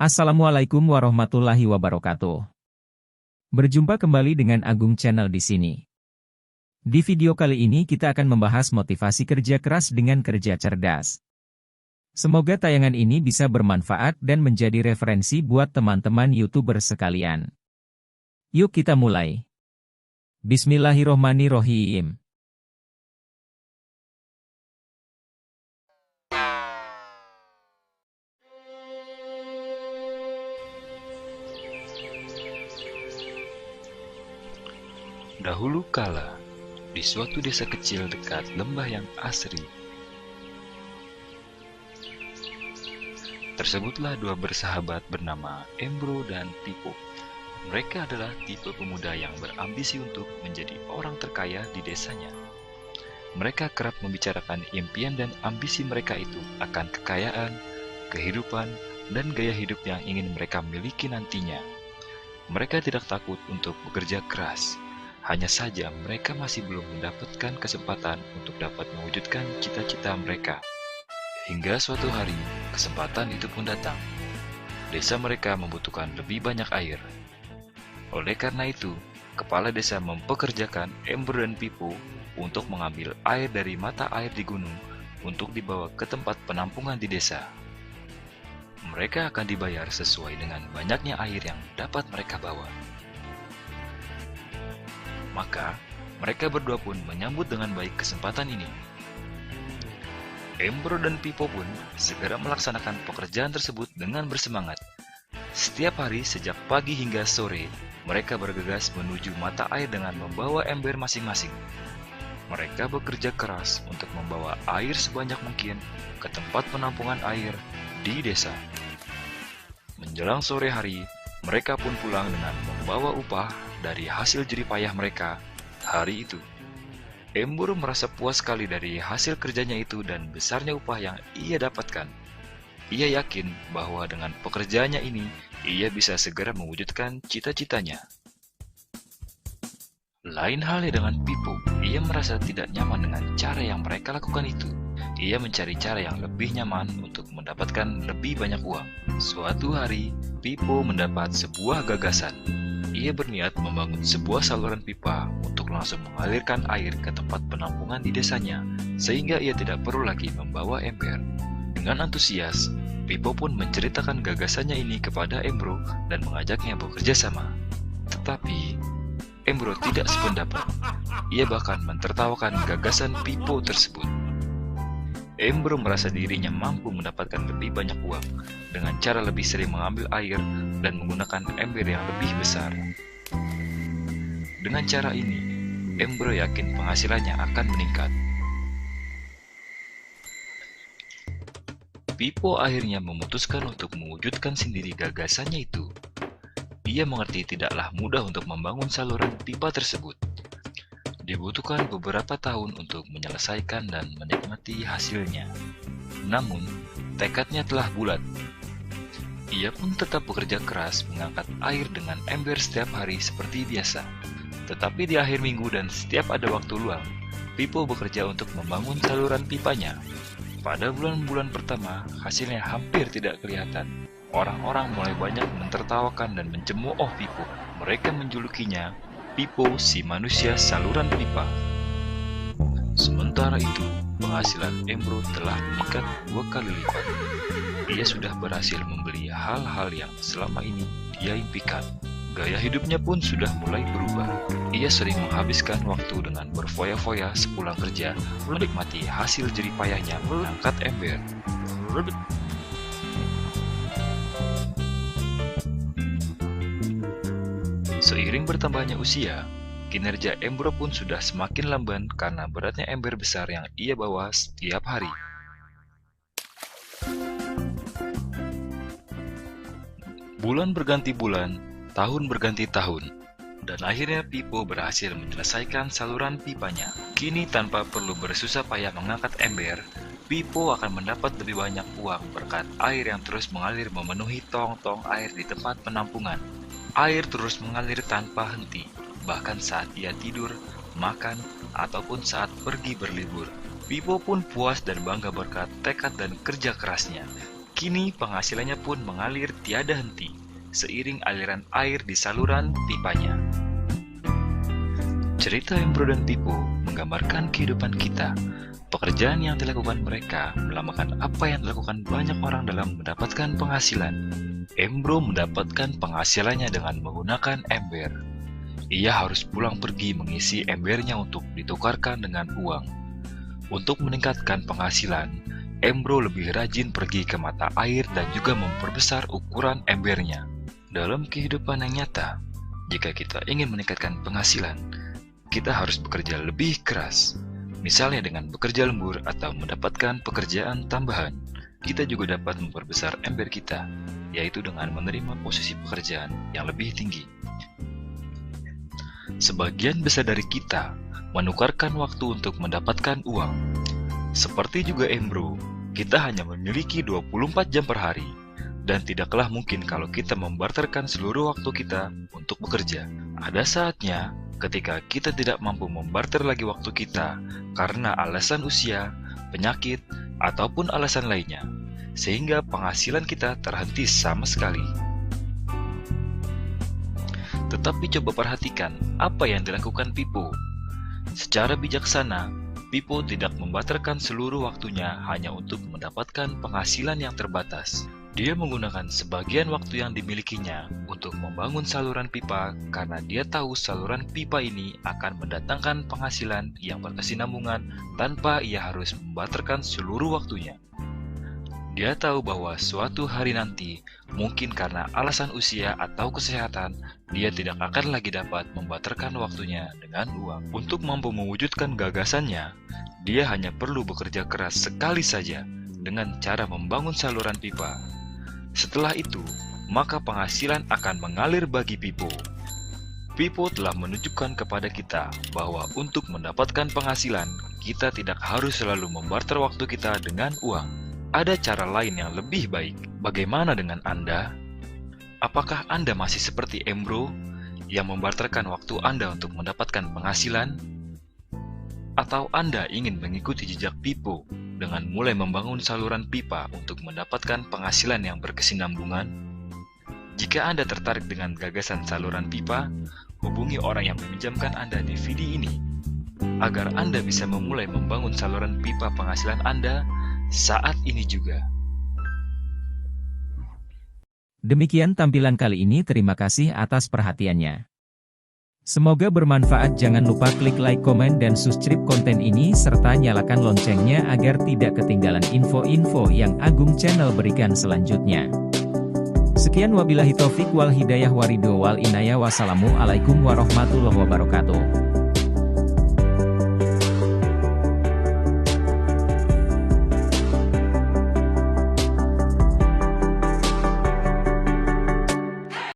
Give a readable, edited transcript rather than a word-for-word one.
Assalamualaikum warahmatullahi wabarakatuh. Berjumpa kembali dengan Agung Channel di sini. Di video kali ini kita akan membahas motivasi kerja keras dengan kerja cerdas. Semoga tayangan ini bisa bermanfaat dan menjadi referensi buat teman-teman YouTuber sekalian. Yuk kita mulai. Bismillahirrohmanirrohim. Dahulu kala, di suatu desa kecil dekat lembah yang asri, tersebutlah dua bersahabat bernama Embro dan Pipo. Mereka adalah tipe pemuda yang berambisi untuk menjadi orang terkaya di desanya. Mereka kerap membicarakan impian dan ambisi mereka itu akan kekayaan, kehidupan, dan gaya hidup yang ingin mereka miliki nantinya. Mereka tidak takut untuk bekerja keras. Hanya saja mereka masih belum mendapatkan kesempatan untuk dapat mewujudkan cita-cita mereka. Hingga suatu hari, kesempatan itu pun datang. Desa mereka membutuhkan lebih banyak air. Oleh karena itu, kepala desa mempekerjakan Embro dan Pipo untuk mengambil air dari mata air di gunung untuk dibawa ke tempat penampungan di desa. Mereka akan dibayar sesuai dengan banyaknya air yang dapat mereka bawa. Maka, mereka berdua pun menyambut dengan baik kesempatan ini. Embro dan Pipo pun segera melaksanakan pekerjaan tersebut dengan bersemangat. Setiap hari sejak pagi hingga sore, mereka bergegas menuju mata air dengan membawa ember masing-masing. Mereka bekerja keras untuk membawa air sebanyak mungkin ke tempat penampungan air di desa. Menjelang sore hari, mereka pun pulang dengan membawa upah dari hasil jerih payah mereka hari itu. Embro merasa puas sekali dari hasil kerjanya itu dan besarnya upah yang ia dapatkan. Ia yakin bahwa dengan pekerjaannya ini, ia bisa segera mewujudkan cita-citanya. Lain halnya dengan Pipo, ia merasa tidak nyaman dengan cara yang mereka lakukan itu. Ia mencari cara yang lebih nyaman untuk mendapatkan lebih banyak uang. Suatu hari, Pipo mendapat sebuah gagasan. Ia berniat membangun sebuah saluran pipa untuk langsung mengalirkan air ke tempat penampungan di desanya, sehingga ia tidak perlu lagi membawa ember. Dengan antusias, Pipo pun menceritakan gagasannya ini kepada Embro dan mengajaknya bekerja sama. Tetapi, Embro tidak sependapat. Ia bahkan mentertawakan gagasan Pipo tersebut. Embro merasa dirinya mampu mendapatkan lebih banyak uang dengan cara lebih sering mengambil air dan menggunakan ember yang lebih besar. Dengan cara ini, Embro yakin penghasilannya akan meningkat. Pipo akhirnya memutuskan untuk mewujudkan sendiri gagasannya itu. Ia mengerti tidaklah mudah untuk membangun saluran pipa tersebut. Dibutuhkan beberapa tahun untuk menyelesaikan dan menikmati hasilnya. Namun, tekadnya telah bulat. Ia pun tetap bekerja keras mengangkat air dengan ember setiap hari seperti biasa. Tetapi di akhir minggu dan setiap ada waktu luang, Pipo bekerja untuk membangun saluran pipanya. Pada bulan-bulan pertama, hasilnya hampir tidak kelihatan. Orang-orang mulai banyak mentertawakan dan mencemooh Pipo. Mereka menjulukinya Pipo si manusia saluran pipa. Sementara itu, penghasilan Embro telah meningkat 2 kali lipat. Ia sudah berhasil membeli hal-hal yang selama ini dia impikan. Gaya hidupnya pun sudah mulai berubah. Ia sering menghabiskan waktu dengan berfoya-foya sepulang kerja, menikmati hasil jerih payahnya mengangkat ember. Seiring bertambahnya usia, kinerja Embro pun sudah semakin lamban karena beratnya ember besar yang ia bawa setiap hari. Bulan berganti bulan, tahun berganti tahun, dan akhirnya Pipo berhasil menyelesaikan saluran pipanya. Kini tanpa perlu bersusah payah mengangkat ember, Pipo akan mendapat lebih banyak uang berkat air yang terus mengalir memenuhi tong-tong air di tempat penampungan. Air terus mengalir tanpa henti, bahkan saat ia tidur, makan, ataupun saat pergi berlibur. Pipo pun puas dan bangga berkat tekad dan kerja kerasnya. Kini penghasilannya pun mengalir tiada henti, seiring aliran air di saluran pipanya. Cerita Embro dan Pipo menggambarkan kehidupan kita. Pekerjaan yang dilakukan mereka melambangkan apa yang dilakukan banyak orang dalam mendapatkan penghasilan. Embro mendapatkan penghasilannya dengan menggunakan ember. Ia harus pulang pergi mengisi embernya untuk ditukarkan dengan uang. Untuk meningkatkan penghasilan, Embro lebih rajin pergi ke mata air dan juga memperbesar ukuran embernya. Dalam kehidupan yang nyata, jika kita ingin meningkatkan penghasilan, kita harus bekerja lebih keras. Misalnya dengan bekerja lembur atau mendapatkan pekerjaan tambahan, kita juga dapat memperbesar ember kita, yaitu dengan menerima posisi pekerjaan yang lebih tinggi. Sebagian besar dari kita menukarkan waktu untuk mendapatkan uang. Seperti juga Embro, kita hanya memiliki 24 jam per hari, dan tidaklah mungkin kalau kita membarterkan seluruh waktu kita untuk bekerja. Ada saatnya ketika kita tidak mampu membarter lagi waktu kita karena alasan usia, penyakit, ataupun alasan lainnya, sehingga penghasilan kita terhenti sama sekali. Tetapi coba perhatikan apa yang dilakukan Pipo. Secara bijaksana, Pipo tidak membarterkan seluruh waktunya hanya untuk mendapatkan penghasilan yang terbatas. Dia menggunakan sebagian waktu yang dimilikinya untuk membangun saluran pipa karena dia tahu saluran pipa ini akan mendatangkan penghasilan yang berkesinambungan tanpa ia harus membarterkan seluruh waktunya. Dia tahu bahwa suatu hari nanti, mungkin karena alasan usia atau kesehatan, dia tidak akan lagi dapat membarterkan waktunya dengan uang. Untuk mampu mewujudkan gagasannya, dia hanya perlu bekerja keras sekali saja dengan cara membangun saluran pipa. Setelah itu, maka penghasilan akan mengalir bagi Pipo. Pipo telah menunjukkan kepada kita bahwa untuk mendapatkan penghasilan, kita tidak harus selalu membarter waktu kita dengan uang. Ada cara lain yang lebih baik. Bagaimana dengan Anda? Apakah Anda masih seperti Embro yang membarterkan waktu Anda untuk mendapatkan penghasilan? Atau Anda ingin mengikuti jejak Pipo dengan mulai membangun saluran pipa untuk mendapatkan penghasilan yang berkesinambungan? Jika Anda tertarik dengan gagasan saluran pipa, hubungi orang yang meminjamkan Anda DVD ini, agar Anda bisa memulai membangun saluran pipa penghasilan Anda saat ini juga. Demikian tampilan kali ini, terima kasih atas perhatiannya. Semoga bermanfaat. Jangan lupa klik like, komen, dan subscribe konten ini serta nyalakan loncengnya agar tidak ketinggalan info-info yang Agung Channel berikan selanjutnya. Sekian wabillahi taufik wal hidayah waridho wal inayah. Wassalamualaikum warahmatullahi wabarakatuh.